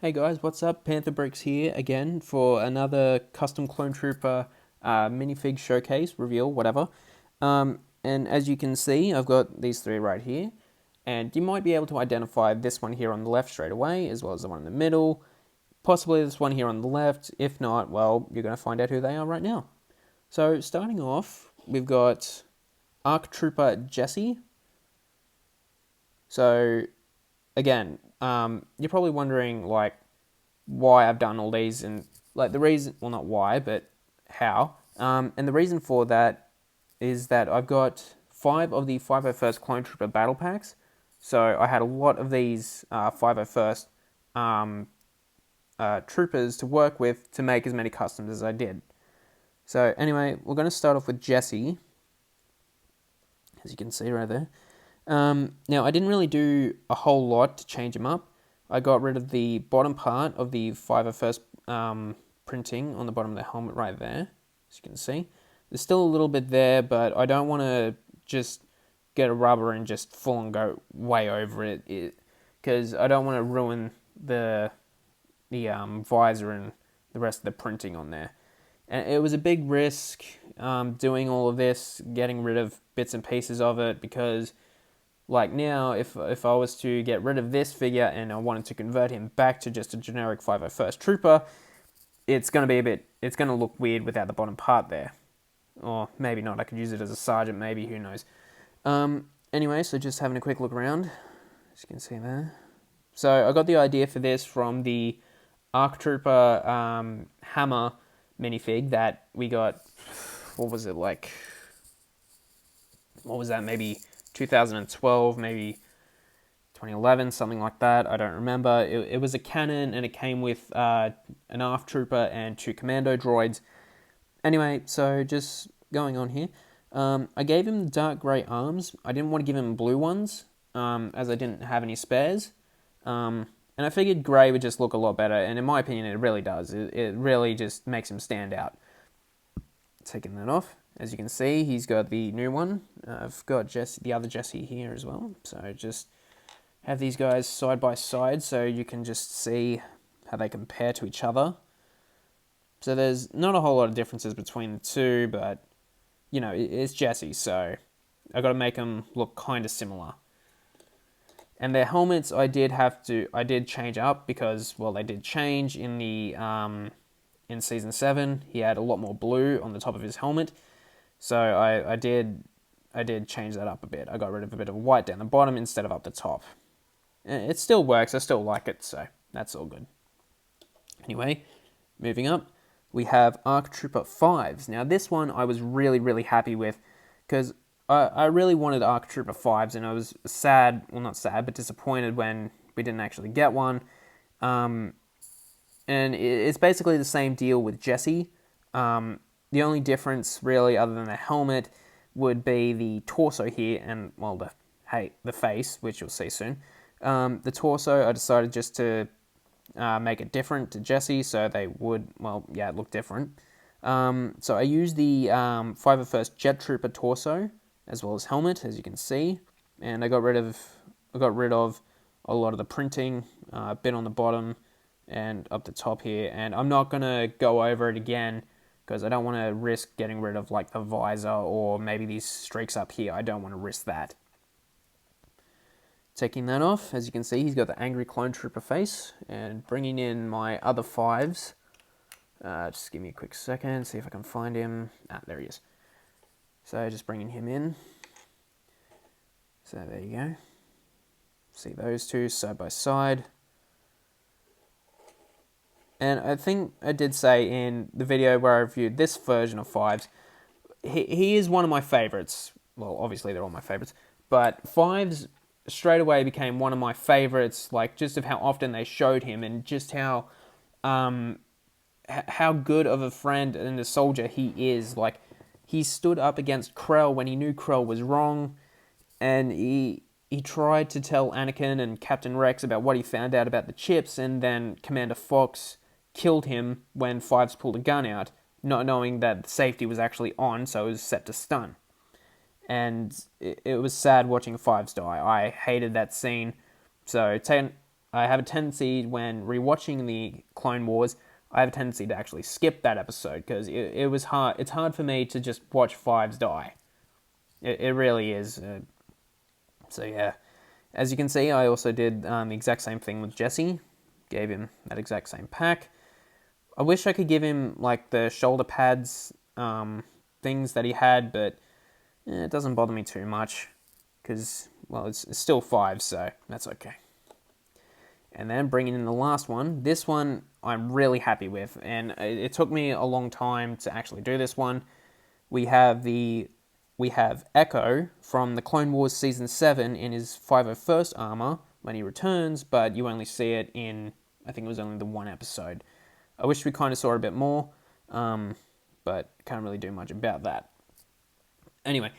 Hey guys, what's up? Panther Bricks here again for another custom Clone Trooper minifig showcase, reveal, whatever. And as you can see, I've got these three right here. And you might be able to identify this one here on the left straight away, as well as the one in the middle. Possibly this one here on the left. If not, well, you're going to find out who they are right now. So starting off, we've got ARC Trooper Jessie. So again, you're probably wondering like why I've done all these, and like the reason, well, not why, but how. And the reason for that is that I've got 5 of the 501st Clone Trooper battle packs. So I had a lot of these 501st troopers to work with to make as many customs as I did. So anyway, we're going to start off with Jessie, as you can see right there. Now, I didn't really do a whole lot to change him up. I got rid of the bottom part of the 501st printing on the bottom of the helmet right there, as you can see. There's still a little bit there, but I don't want to just get a rubber and just full and go way over it, because I don't want to ruin the visor and the rest of the printing on there. And it was a big risk doing all of this, getting rid of bits and pieces of it, because like now, if I was to get rid of this figure and I wanted to convert him back to just a generic 501st Trooper, it's going to look weird without the bottom part there. Or maybe not, I could use it as a sergeant, maybe, who knows. Anyway, so just having a quick look around, as you can see there. So I got the idea for this from the ARC Trooper Hammer minifig that we got, what was it, maybe 2012, maybe 2011, something like that. I don't remember. It was a cannon, and it came with an ARC Trooper and 2 commando droids. Anyway, so just going on here. I gave him dark grey arms. I didn't want to give him blue ones, as I didn't have any spares. And I figured grey would just look a lot better, and in my opinion, it really does. It really just makes him stand out. Taking that off. As you can see, he's got the new one. I've got the other Jessie here as well. So just have these guys side by side so you can just see how they compare to each other. So there's not a whole lot of differences between the two, but, you know, it's Jessie, so I've got to make them look kind of similar. And their helmets I did change up because, well, they did change in the in Season 7. He had a lot more blue on the top of his helmet. So I did change that up a bit. I got rid of a bit of white down the bottom instead of up the top. It still works. I still like it, so that's all good. Anyway, moving up, we have ARC Trooper 5s. Now this one I was really, really happy with, because I really wanted ARC Trooper 5s, and I was sad, well, not sad, but disappointed when we didn't actually get one. And it's basically the same deal with Jessie. The only difference, really, other than the helmet, would be the torso here and, well, the face, which you'll see soon. The torso, I decided just to make it different to Jessie, so they would, well, yeah, it looked different. So I used the 501st Jet Trooper torso, as well as helmet, as you can see, and I got rid of a lot of the printing, a bit on the bottom and up the top here, and I'm not going to go over it again, because I don't want to risk getting rid of like the visor or maybe these streaks up here. I don't want to risk that. Taking that off, as you can see, he's got the angry Clone Trooper face, and bringing in my other 5s. Just give me a quick second, see if I can find him. There he is. So just bringing him in. So there you go. See those two side by side. And I think I did say in the video where I reviewed this version of 5s, he is one of my favorites. Well, obviously they're all my favorites, but 5s straight away became one of my favorites, like just of how often they showed him and just how good of a friend and a soldier he is. Like, he stood up against Krell when he knew Krell was wrong, and he tried to tell Anakin and Captain Rex about what he found out about the chips, and then Commander Fox killed him when 5s pulled a gun out, not knowing that the safety was actually on, so it was set to stun. And it was sad watching 5s die. I hated that scene. So I have a tendency when rewatching the Clone Wars, I have a tendency to actually skip that episode because it was hard. It's hard for me to just watch Fives die. It really is. So yeah, as you can see, I also did the exact same thing with Jessie. Gave him that exact same pack. I wish I could give him like the shoulder pads things that he had, but it doesn't bother me too much because, well, it's still 5, so that's okay. And then bringing in the last one. This one I'm really happy with, and it took me a long time to actually do this one. We have Echo from the Clone Wars Season 7 in his 501st armor when he returns, but you only see it in, I think it was only the one episode. I wish we kind of saw a bit more, but can't really do much about that. Anyway,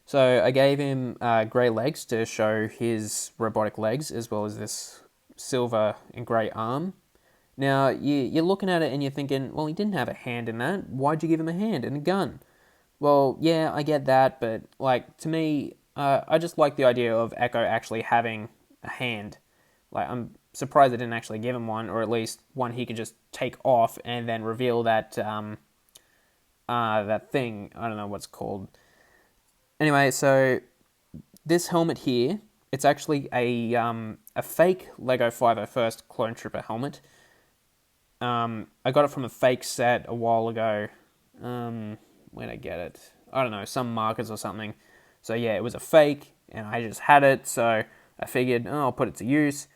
so I gave him grey legs to show his robotic legs, as well as this silver and grey arm. Now, you're looking at it and you're thinking, well, he didn't have a hand in that. Why'd you give him a hand and a gun? Well, yeah, I get that, but, like, to me, I just like the idea of Echo actually having a hand. Like, I'm surprised they didn't actually give him one, or at least one he could just take off and then reveal that, that thing. I don't know what's called. Anyway, so this helmet here, it's actually a fake Lego 501st Clone Trooper helmet. I got it from a fake set a while ago. Where'd I get it? I don't know, some markers or something. So yeah, it was a fake, and I just had it, so I figured, I'll put it to use.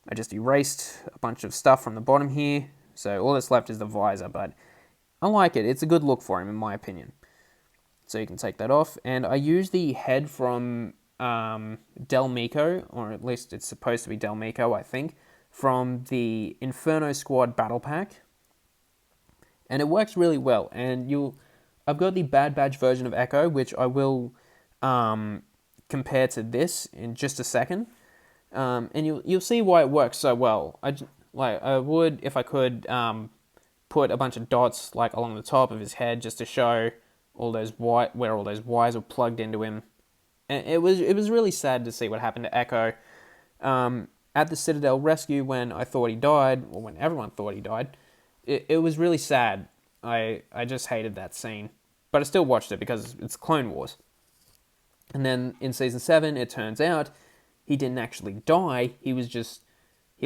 I just erased a bunch of stuff from the bottom here, so all that's left is the visor, but I like it. It's a good look for him, in my opinion. So you can take that off, and I used the head from Del Meeko, or at least it's supposed to be Del Meeko, I think, from the Inferno Squad Battle Pack, and it works really well. And I've got the Bad Batch version of Echo, which I will compare to this in just a second, and you'll see why it works so well. I would, if I could, put a bunch of dots like along the top of his head just to show where all those wires were plugged into him. And it was really sad to see what happened to Echo at the Citadel rescue when I thought he died, or when everyone thought he died. It was really sad. I just hated that scene, but I still watched it because it's Clone Wars. And then in Season 7, it turns out he didn't actually die. He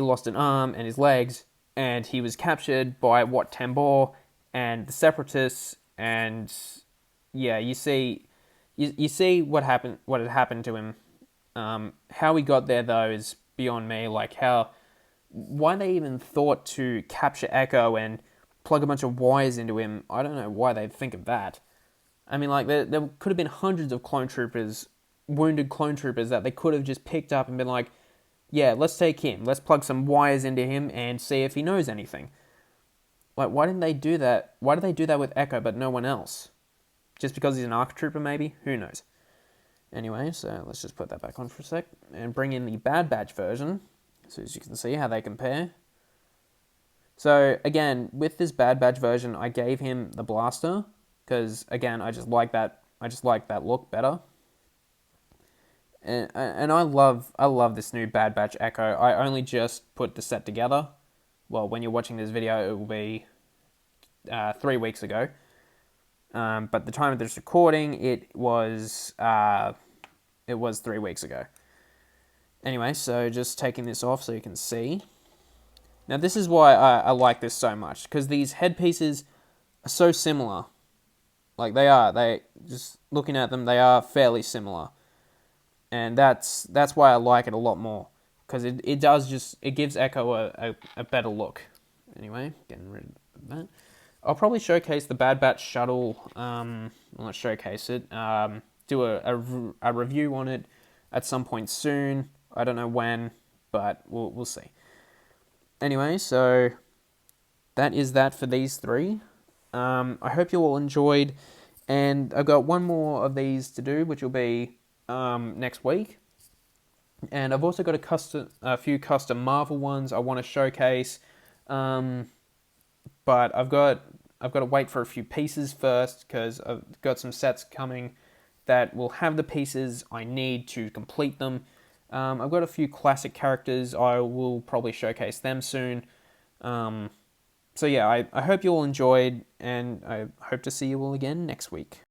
lost an arm and his legs, and he was captured by Wat Tambor and the Separatists. And yeah, you see what had happened to him. How he got there though is beyond me. Like why they even thought to capture Echo and plug a bunch of wires into him. I don't know why they'd think of that. I mean, like, there could have been hundreds of wounded clone troopers that they could have just picked up and been like, yeah, let's take him. Let's plug some wires into him and see if he knows anything. Like, why didn't they do that? Why did they do that with Echo but no one else? Just because he's an ARC trooper, maybe? Who knows? Anyway, so let's just put that back on for a sec and bring in the Bad Batch version, so as you can see how they compare. So again, with this Bad Batch version, I gave him the blaster because again, I just like that look better. And I love this new Bad Batch Echo. I only just put the set together. Well, when you're watching this video, it will be 3 weeks ago. But the time of this recording, it was 3 weeks ago. Anyway, so just taking this off so you can see. Now this is why I like this so much, because these headpieces are so similar. Like they just looking at them, they are fairly similar. And that's why I like it a lot more, because it gives Echo a better look. Anyway, getting rid of that. I'll probably showcase the Bad Batch shuttle. Well, not showcase it. Do a review on it at some point soon. I don't know when, but we'll see. Anyway, so that is that for these three. I hope you all enjoyed, and I've got one more of these to do, which will be next week. And I've also got a few custom Marvel ones I want to showcase. But I've got to wait for a few pieces first, because I've got some sets coming that will have the pieces I need to complete them. I've got a few classic characters. I will probably showcase them soon. So yeah, I hope you all enjoyed, and I hope to see you all again next week.